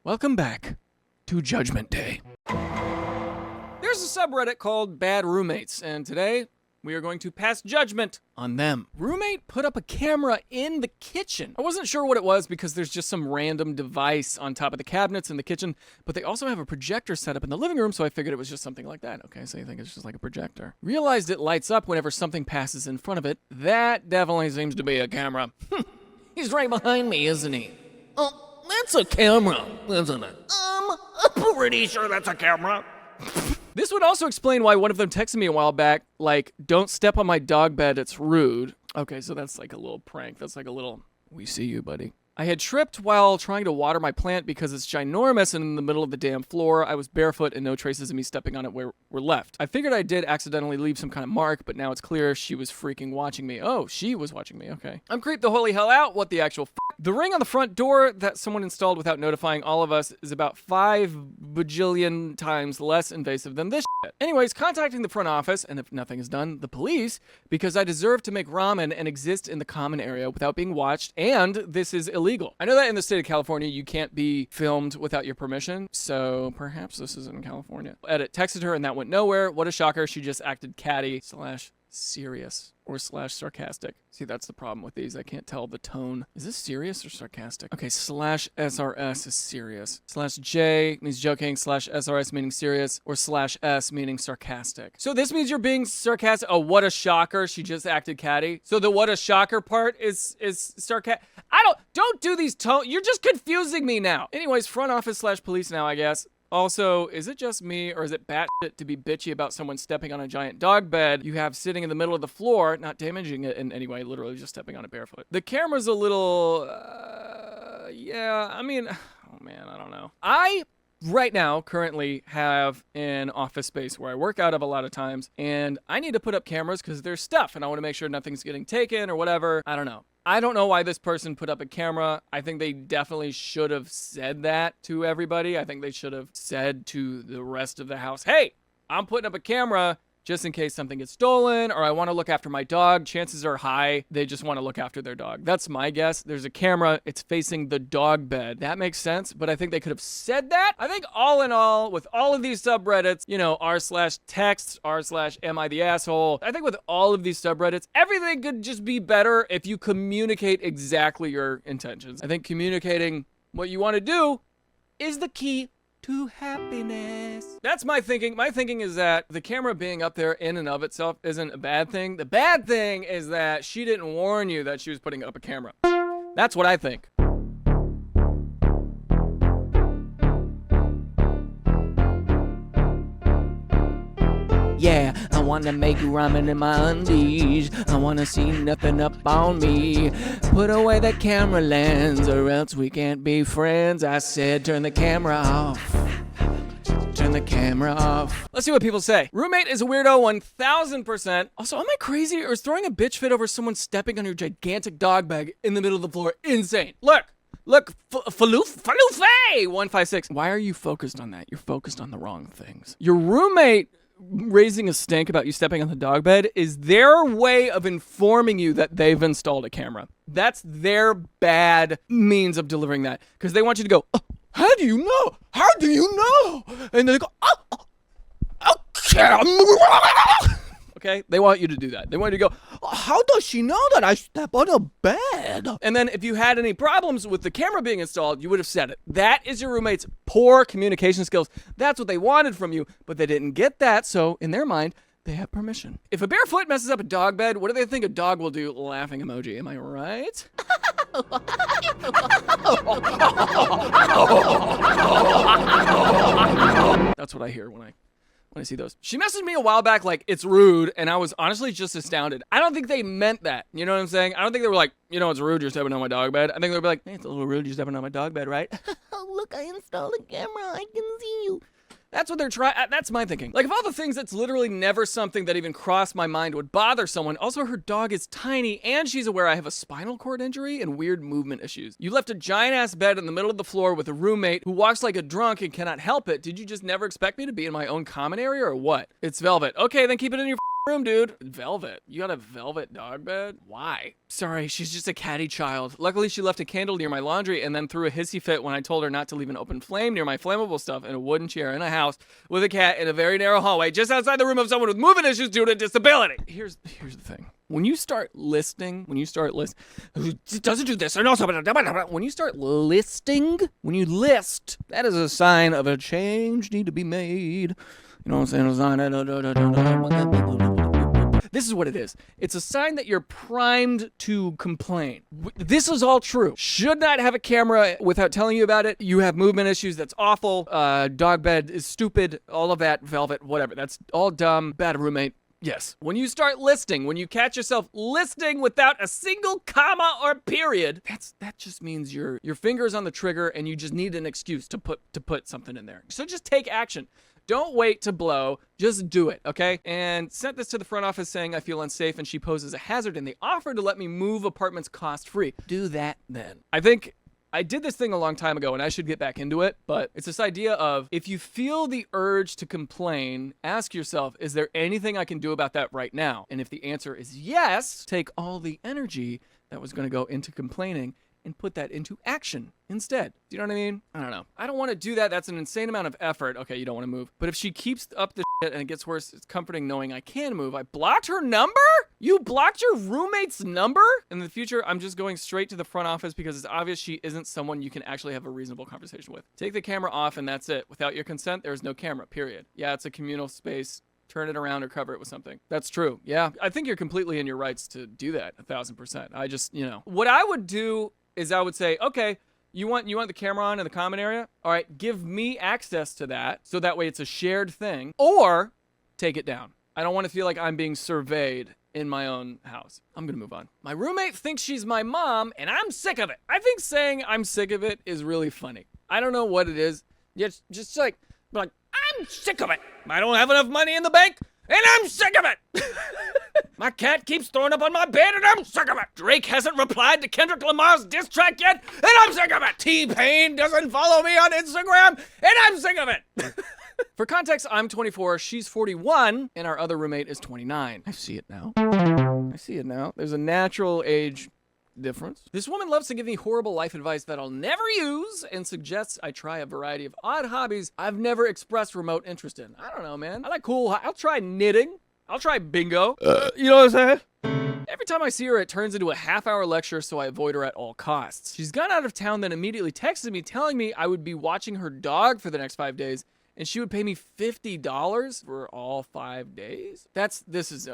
Welcome back to Judgment Day. There's a subreddit called BadRoommates, and today we are going to pass judgment on them. Roommate put up a camera in the kitchen. I wasn't sure what it was because there's just some random device on top of the cabinets in the kitchen, but they also have a projector set up in the living room, so I figured it was just something like that. Okay, so you think it's just like a projector. Realized it lights up whenever something passes in front of it. That definitely seems to be a camera. He's right behind me, isn't he? Oh, that's a camera, isn't it? I'm pretty sure that's a camera. This would also explain why one of them texted me a while back, like, don't step on my dog bed, it's rude. Okay, so that's like a little prank. That's like a little, we see you, buddy. I had tripped while trying to water my plant because it's ginormous and in the middle of the damn floor. I was barefoot and no traces of me stepping on it were left. I figured I did accidentally leave some kind of mark, but now it's clear she was freaking watching me. Oh, she was watching me, okay. I'm creeped the holy hell out. What the actual f***? The ring on the front door that someone installed without notifying all of us is about 5 bajillion times less invasive than this shit. Anyways, contacting the front office, and if nothing is done, the police, because I deserve to make ramen and exist in the common area without being watched, and this is illegal. I know that in the state of California, you can't be filmed without your permission, so perhaps this is in California. Edit, texted her and that went nowhere. What a shocker, she just acted catty / serious or / sarcastic. See, that's the problem with these. I can't tell the tone. Is this serious or sarcastic? Okay, / SRS is serious. / J means joking, / SRS meaning serious, or / S meaning sarcastic. So this means you're being sarcastic. Oh, what a shocker. She just acted catty. So the what a shocker part is sarcastic. Don't do these tones. You're just confusing me now. Anyways, front office / police now, I guess. Also, is it just me or is it batshit to be bitchy about someone stepping on a giant dog bed you have sitting in the middle of the floor, not damaging it in any way, literally just stepping on it barefoot? The camera's a little, yeah, I mean, oh man, I don't know. I right now currently have an office space where I work out of a lot of times, and I need to put up cameras because there's stuff and I want to make sure nothing's getting taken or whatever. I don't know. I don't know why this person put up a camera. I think they definitely should have said that to everybody. I think they should have said to the rest of the house, hey, I'm putting up a camera just in case something gets stolen or I want to look after my dog. Chances are high they just want to look after their dog. That's my guess. There's a camera. It's facing the dog bed. That makes sense, but I think they could have said that. I think all in all, with all of these subreddits, you know, r/texts, r/am I the asshole. I think with all of these subreddits, everything could just be better if you communicate exactly your intentions. I think communicating what you want to do is the key to happiness. That's my thinking. My thinking is that the camera being up there in and of itself isn't a bad thing. The bad thing is that she didn't warn you that she was putting up a camera. That's what I think. Yeah, I wanna make ramen in my undies. I wanna see nothing up on me. Put away the camera lens or else we can't be friends. I said turn the camera off. Turn the camera off. Let's see what people say. Roommate is a weirdo 1000%. Also, am I crazy or is throwing a bitch fit over someone stepping on your gigantic dog bag in the middle of the floor insane? Look, Faloofe 156. Why are you focused on that? You're focused on the wrong things. Your roommate raising a stink about you stepping on the dog bed is their way of informing you that they've installed a camera. That's their bad means of delivering that. Because they want you to go, oh, how do you know? How do you know? And they go, oh, camera. Okay? They want you to do that. They want you to go, oh, how does she know that I step on a bed? And then if you had any problems with the camera being installed, you would have said it. That is your roommate's poor communication skills. That's what they wanted from you, but they didn't get that, so in their mind, they have permission. If a barefoot messes up a dog bed, what do they think a dog will do? Laughing emoji, am I right? That's what I hear when I see those. She messaged me a while back like, it's rude, and I was honestly just astounded. I don't think they meant that. You know what I'm saying? I don't think they were like, you know, it's rude you're stepping on my dog bed. I think they would be like, hey, it's a little rude you're stepping on my dog bed, right? Oh, look, I installed a camera. I can see you. That's what they're trying. That's my thinking. Like, of all the things, that's literally never something that even crossed my mind would bother someone. Also, her dog is tiny, and she's aware I have a spinal cord injury and weird movement issues. You left a giant-ass bed in the middle of the floor with a roommate who walks like a drunk and cannot help it. Did you just never expect me to be in my own common area or what? It's velvet. Okay, then keep it in your room, dude. Velvet. You got a velvet dog bed? Why? Sorry, she's just a catty child. Luckily, she left a candle near my laundry and then threw a hissy fit when I told her not to leave an open flame near my flammable stuff in a wooden chair in a house with a cat in a very narrow hallway just outside the room of someone with movement issues due to disability. Here's the thing. When you start listing, doesn't do this, and also, when you start listing, when you list, that is a sign of a change need to be made. You know what I'm saying? This is what it is. It's a sign that you're primed to complain. This is all true. Should not have a camera without telling you about it. You have movement issues. That's awful. Dog bed is stupid. All of that. Velvet. Whatever. That's all dumb. Bad roommate. Yes. When you start listing, when you catch yourself listing without a single comma or period, that just means your finger's on the trigger and you just need an excuse to put something in there. So just take action. Don't wait to blow, just do it, okay? And sent this to the front office saying I feel unsafe and she poses a hazard and they offered to let me move apartments cost-free. Do that then. I think I did this thing a long time ago and I should get back into it, but it's this idea of if you feel the urge to complain, ask yourself, is there anything I can do about that right now? And if the answer is yes, take all the energy that was going to go into complaining and put that into action instead. Do you know what I mean? I don't know. I don't want to do that. That's an insane amount of effort. Okay, you don't want to move. But if she keeps up the shit and it gets worse, it's comforting knowing I can move. I blocked her number? You blocked your roommate's number? In the future, I'm just going straight to the front office because it's obvious she isn't someone you can actually have a reasonable conversation with. Take the camera off and that's it. Without your consent, there's no camera, period. Yeah, it's a communal space. Turn it around or cover it with something. That's true. Yeah, I think you're completely in your rights to do that, 1,000%. I just, what I would do is I would say, okay, you want the camera on in the common area? All right, give me access to that, so that way it's a shared thing, or take it down. I don't want to feel like I'm being surveyed in my own house. I'm gonna move on. My roommate thinks she's my mom, and I'm sick of it. I think saying I'm sick of it is really funny. I don't know what it is. Just like, I'm sick of it. I don't have enough money in the bank, and I'm sick of it. My cat keeps throwing up on my bed and I'm sick of it. Drake hasn't replied to Kendrick Lamar's diss track yet and I'm sick of it. T-Pain doesn't follow me on Instagram and I'm sick of it. For context, I'm 24, she's 41, and our other roommate is 29. I see it now. There's a natural age difference. This woman loves to give me horrible life advice that I'll never use and suggests I try a variety of odd hobbies I've never expressed remote interest in. I don't know, man. I like I'll try knitting. I'll try bingo. You know what I'm saying? Every time I see her, it turns into a half-hour lecture, so I avoid her at all costs. She's gone out of town, then immediately texted me telling me I would be watching her dog for the next 5 days, and she would pay me $50 for all 5 days? This is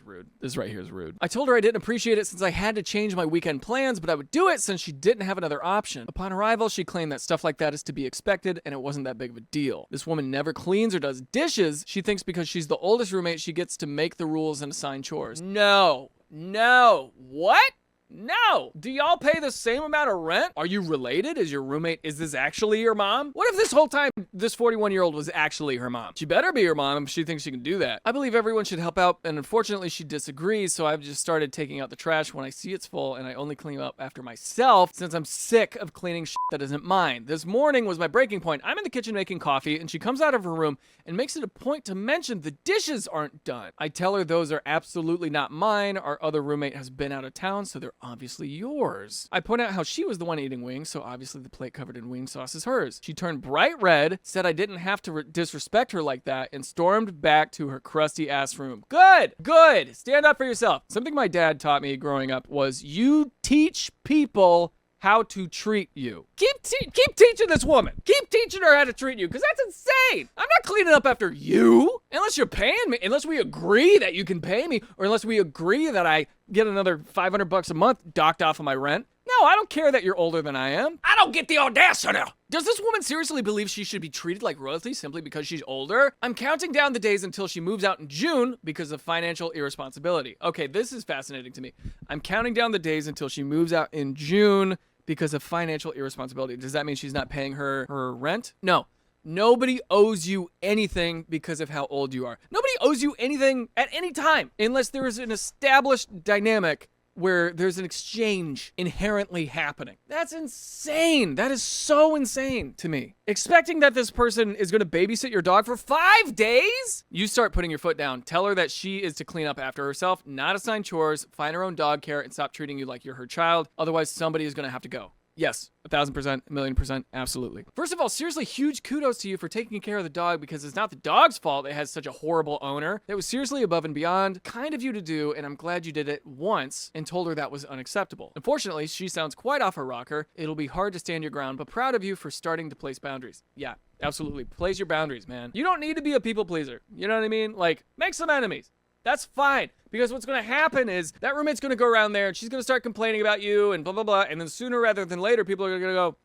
rude. This right here is rude. I told her I didn't appreciate it since I had to change my weekend plans, but I would do it since she didn't have another option. Upon arrival, she claimed that stuff like that is to be expected, and it wasn't that big of a deal. This woman never cleans or does dishes. She thinks because she's the oldest roommate, she gets to make the rules and assign chores. No. What? No. Do y'all pay the same amount of rent? Are you related? Is this actually your mom? What if this whole time this 41-year-old was actually her mom? She better be her mom if she thinks she can do that. I believe everyone should help out, and unfortunately she disagrees, so I've just started taking out the trash when I see it's full, and I only clean up after myself since I'm sick of cleaning shit that isn't mine. This morning was my breaking point. I'm in the kitchen making coffee, and she comes out of her room and makes it a point to mention the dishes aren't done. I tell her those are absolutely not mine. Our other roommate has been out of town, so they're obviously yours. I point out how she was the one eating wings, so obviously the plate covered in wing sauce is hers. She turned bright red, said I didn't have to disrespect her like that, and stormed back to her crusty ass room. Good. Stand up for yourself. Something my dad taught me growing up was you teach people how to treat you. Keep teaching this woman. Keep teaching her how to treat you, because that's insane. I'm not cleaning up after you unless you're paying me, unless we agree that you can pay me, or unless we agree that I get another $500 a month docked off of my rent. No, I don't care that you're older than I am. I don't get the audacity. Does this woman seriously believe she should be treated like royalty simply because she's older? I'm counting down the days until she moves out in June because of financial irresponsibility. Okay, this is fascinating to me. I'm counting down the days until she moves out in June because of financial irresponsibility. Does that mean she's not paying her rent? No. Nobody owes you anything because of how old you are. Nobody owes you anything at any time unless there is an established dynamic where there's an exchange inherently happening. That's insane. That is so insane to me. Expecting that this person is going to babysit your dog for 5 days? You start putting your foot down. Tell her that she is to clean up after herself, not assign chores, find her own dog care, and stop treating you like you're her child. Otherwise, somebody is going to have to go. Yes, 1,000%, a million percent, absolutely. First of all, seriously, huge kudos to you for taking care of the dog, because it's not the dog's fault it has such a horrible owner. That was seriously above and beyond, kind of you to do, and I'm glad you did it once and told her that was unacceptable. Unfortunately, she sounds quite off her rocker. It'll be hard to stand your ground, but proud of you for starting to place boundaries. Yeah, absolutely. Place your boundaries, man. You don't need to be a people pleaser. You know what I mean? Like, make some enemies. That's fine, because what's going to happen is that roommate's going to go around there and she's going to start complaining about you and blah, blah, blah. And then sooner rather than later, people are going to go,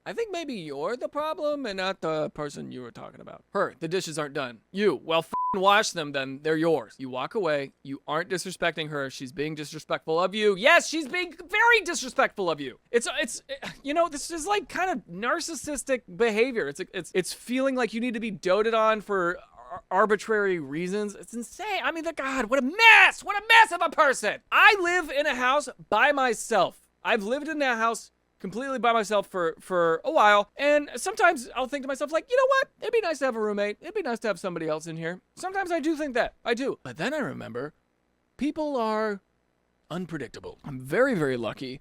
I think maybe you're the problem and not the person you were talking about. Her, the dishes aren't done. You, well, wash them then. They're yours. You walk away. You aren't disrespecting her. She's being disrespectful of you. Yes, she's being very disrespectful of you. It's you know, this is like kind of narcissistic behavior. It's feeling like you need to be doted on for arbitrary reasons. It's insane. I mean, God, what a mess! What a mess of a person! I live in a house by myself. I've lived in that house completely by myself for a while, and sometimes I'll think to myself, like, you know what? It'd be nice to have a roommate. It'd be nice to have somebody else in here. Sometimes I do think that. I do. But then I remember, people are unpredictable. I'm very, very lucky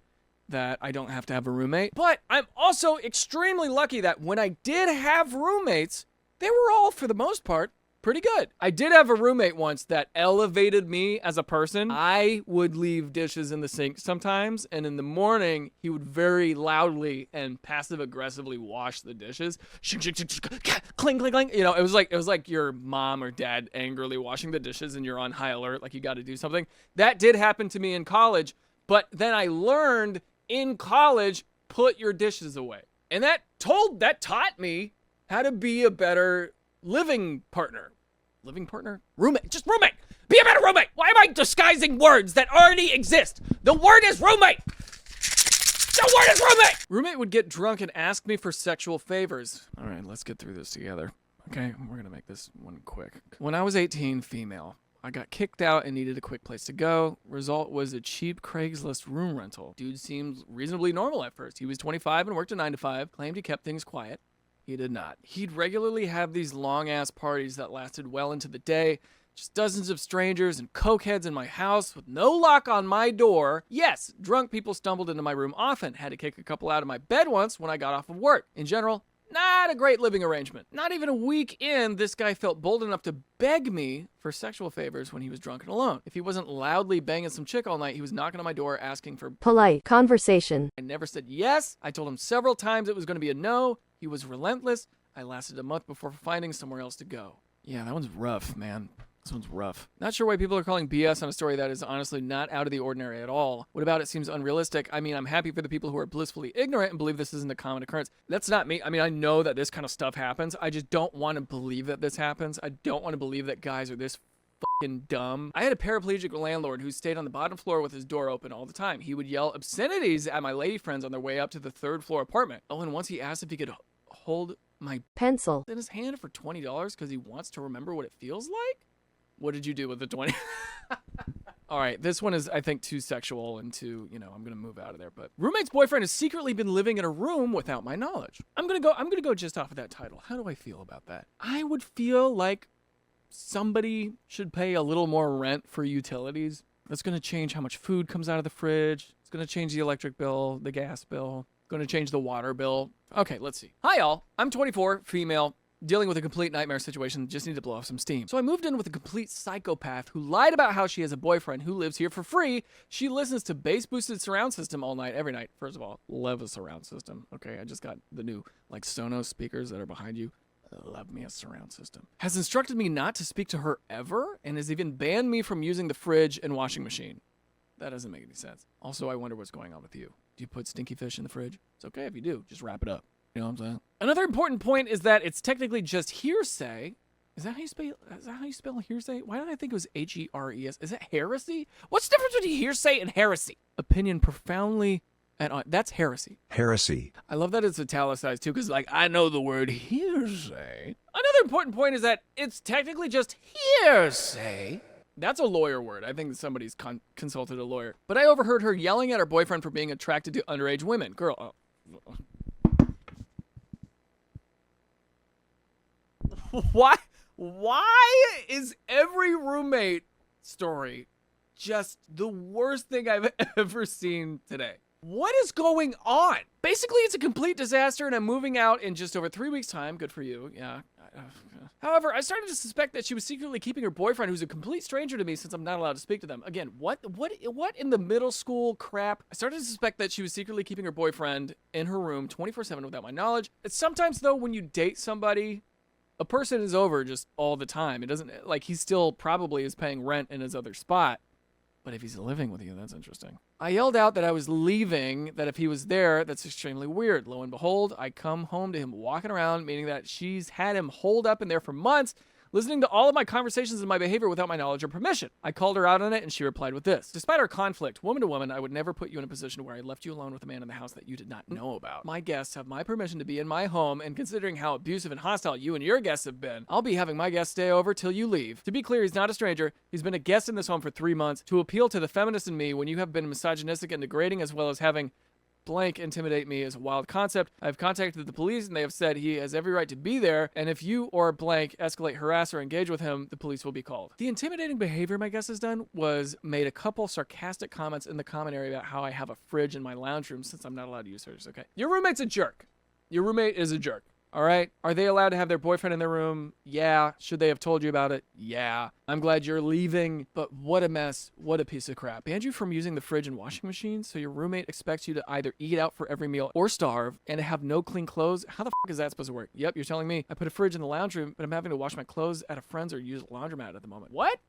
that I don't have to have a roommate, but I'm also extremely lucky that when I did have roommates, they were all, for the most part, pretty good. I did have a roommate once that elevated me as a person. I would leave dishes in the sink sometimes, and in the morning, he would very loudly and passive-aggressively wash the dishes. Cling, cling, cling. You know, it was like your mom or dad angrily washing the dishes, and you're on high alert, like you got to do something. That did happen to me in college, but then I learned in college, put your dishes away. And that taught me how to be a better living partner. Living partner? Roommate. Just roommate. Be a better roommate. Why am I disguising words that already exist? The word is roommate. The word is roommate. Roommate would get drunk and ask me for sexual favors. All right, let's get through this together. Okay, we're going to make this one quick. When I was 18, female. I got kicked out and needed a quick place to go. Result was a cheap Craigslist room rental. Dude seemed reasonably normal at first. He was 25 and worked a 9 to 5. Claimed he kept things quiet. He did not. He'd regularly have these long-ass parties that lasted well into the day. Just dozens of strangers and cokeheads in my house with no lock on my door. Yes, drunk people stumbled into my room often. Had to kick a couple out of my bed once when I got off of work. In general, not a great living arrangement. Not even a week in, this guy felt bold enough to beg me for sexual favors when he was drunk and alone. If he wasn't loudly banging some chick all night, he was knocking on my door asking for polite conversation. I never said yes. I told him several times it was going to be a no. He was relentless. I lasted a month before finding somewhere else to go. Yeah, that one's rough, man. This one's rough. Not sure why people are calling BS on a story that is honestly not out of the ordinary at all. What about it seems unrealistic? I mean, I'm happy for the people who are blissfully ignorant and believe this isn't a common occurrence. That's not me. I mean, I know that this kind of stuff happens. I just don't want to believe that this happens. I don't want to believe that guys are this fucking dumb. I had a paraplegic landlord who stayed on the bottom floor with his door open all the time. He would yell obscenities at my lady friends on their way up to the 3rd floor apartment. Oh, and once he asked if he could hold my pencil in his hand for $20 because he wants to remember what it feels like. What did you do with the 20? All right, this one is, I think, too sexual and too, you know, I'm gonna move out of there. But roommate's boyfriend has secretly been living in a room without my knowledge. I'm gonna go just off of that title. How do I feel about that? I would feel like somebody should pay a little more rent for utilities. That's gonna change how much food comes out of the fridge. It's gonna change the electric bill, the gas bill. Gonna change the water bill. Okay, let's see. Hi, y'all. I'm 24, female. Dealing with a complete nightmare situation, just need to blow off some steam. So I moved in with a complete psychopath who lied about how she has a boyfriend who lives here for free. She listens to bass-boosted surround system all night, every night. First of all, love a surround system. Okay, I just got the new, like, Sonos speakers that are behind you. I love me a surround system. Has instructed me not to speak to her ever, and has even banned me from using the fridge and washing machine. That doesn't make any sense. Also, I wonder what's going on with you. Do you put stinky fish in the fridge? It's okay if you do. Just wrap it up. You know what I'm saying? Another important point is that it's technically just hearsay. Is that how you spell hearsay? Why did I think it was H-E-R-E-S? Is it heresy? What's the difference between hearsay and heresy? Opinion profoundly that's heresy. Heresy. I love that it's italicized too, because like I know the word hearsay. Another important point is that it's technically just hearsay. That's a lawyer word. I think somebody's consulted a lawyer. But I overheard her yelling at her boyfriend for being attracted to underage women. Girl, Why is every roommate story just the worst thing I've ever seen today? What is going on? Basically, it's a complete disaster, and I'm moving out in just over 3 weeks' time. Good for you. Yeah. However, I started to suspect that she was secretly keeping her boyfriend, who's a complete stranger to me since I'm not allowed to speak to them. Again, what in the middle school crap? I started to suspect that she was secretly keeping her boyfriend in her room 24/7 without my knowledge. Sometimes, though, when you date somebody, a person is over just all the time. It doesn't, like, he still probably is paying rent in his other spot. But if he's living with you, that's interesting. I yelled out that I was leaving, that if he was there, that's extremely weird. Lo and behold, I come home to him walking around, meaning that she's had him holed up in there for months, listening to all of my conversations and my behavior without my knowledge or permission. I called her out on it, and she replied with this. Despite our conflict, woman to woman, I would never put you in a position where I left you alone with a man in the house that you did not know about. My guests have my permission to be in my home, and considering how abusive and hostile you and your guests have been, I'll be having my guests stay over till you leave. To be clear, he's not a stranger. He's been a guest in this home for 3 months. To appeal to the feminist in me, when you have been misogynistic and degrading, as well as having blank intimidate me, is a wild concept. I've contacted the police and they have said he has every right to be there, and if you or blank escalate, harass, or engage with him, the police will be called. The intimidating behavior my guest has done was made a couple sarcastic comments in the comment area about how I have a fridge in my lounge room since I'm not allowed to use hers. Okay. Your roommate's a jerk. Your roommate is a jerk. All right. Are they allowed to have their boyfriend in their room? Yeah. Should they have told you about it? Yeah. I'm glad you're leaving, but what a mess. What a piece of crap. Banned you from using the fridge and washing machine, so your roommate expects you to either eat out for every meal or starve and have no clean clothes? How the fuck is that supposed to work? Yep, you're telling me I put a fridge in the lounge room, but I'm having to wash my clothes at a friend's or use a laundromat at the moment. What?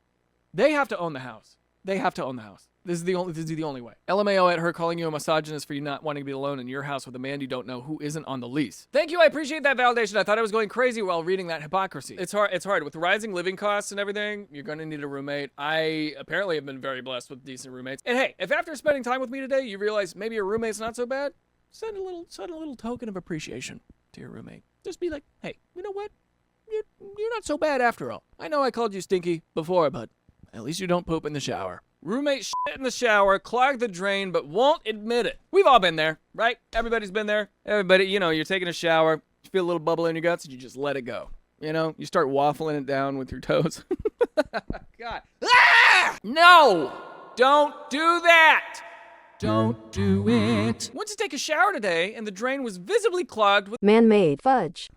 They have to own the house. They have to own the house. This is the only way. LMAO at her calling you a misogynist for you not wanting to be alone in your house with a man you don't know who isn't on the lease. Thank you, I appreciate that validation. I thought I was going crazy while reading that hypocrisy. It's hard. With rising living costs and everything, you're gonna need a roommate. I apparently have been very blessed with decent roommates. And hey, if after spending time with me today, you realize maybe your roommate's not so bad, send a little token of appreciation to your roommate. Just be like, hey, you know what? You're not so bad after all. I know I called you stinky before, but at least you don't poop in the shower. Roommate shit in the shower, clog the drain, but won't admit it. We've all been there, right? Everybody's been there. Everybody, you're taking a shower, you feel a little bubble in your guts, and you just let it go. You start waffling it down with your toes. God. Ah! No! Don't do that! Don't do it. Went to take a shower today, and the drain was visibly clogged with man-made fudge.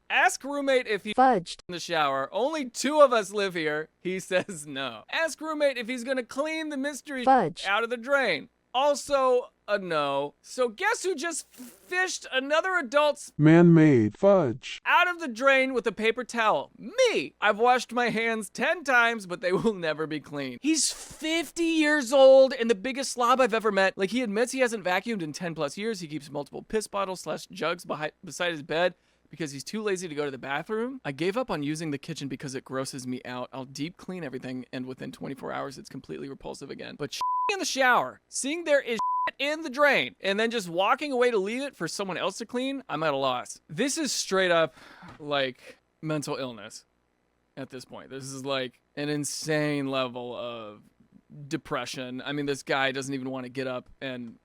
Ask roommate if he fudged in the shower. Only 2 of us live here. He says no. Ask roommate if he's gonna clean the mystery fudge out of the drain. Also a no. So guess who just fished another adult's man-made fudge out of the drain with a paper towel? Me! I've washed my hands 10 times, but they will never be clean. He's 50 years old and the biggest slob I've ever met. Like, he admits he hasn't vacuumed in 10 plus years. He keeps multiple piss bottles / jugs beside his bed because he's too lazy to go to the bathroom. I gave up on using the kitchen because it grosses me out. I'll deep clean everything, and within 24 hours, it's completely repulsive again. But in the shower, seeing there is in the drain, and then just walking away to leave it for someone else to clean, I'm at a loss. This is straight up, like, mental illness at this point. This is, like, an insane level of depression. I mean, this guy doesn't even want to get up and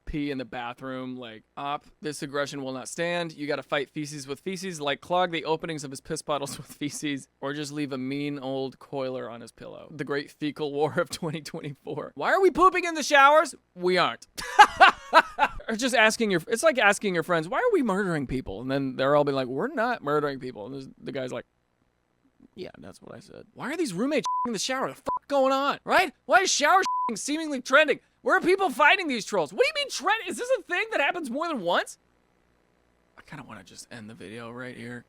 pee in the bathroom. Like, this aggression will not stand. You gotta fight feces with feces, like clog the openings of his piss bottles with feces, or just leave a mean old coiler on his pillow. The great fecal war of 2024. Why are we pooping in the showers? We aren't. Or just it's like asking your friends, why are we murdering people? And then they're all being like, we're not murdering people. And the guy's like, yeah, that's what I said. Why are these roommates in the shower? What the fuck going on, right? Why is shower seemingly trending? Where are people fighting these trolls? What do you mean trend? Is this a thing that happens more than once? I kind of want to just end the video right here.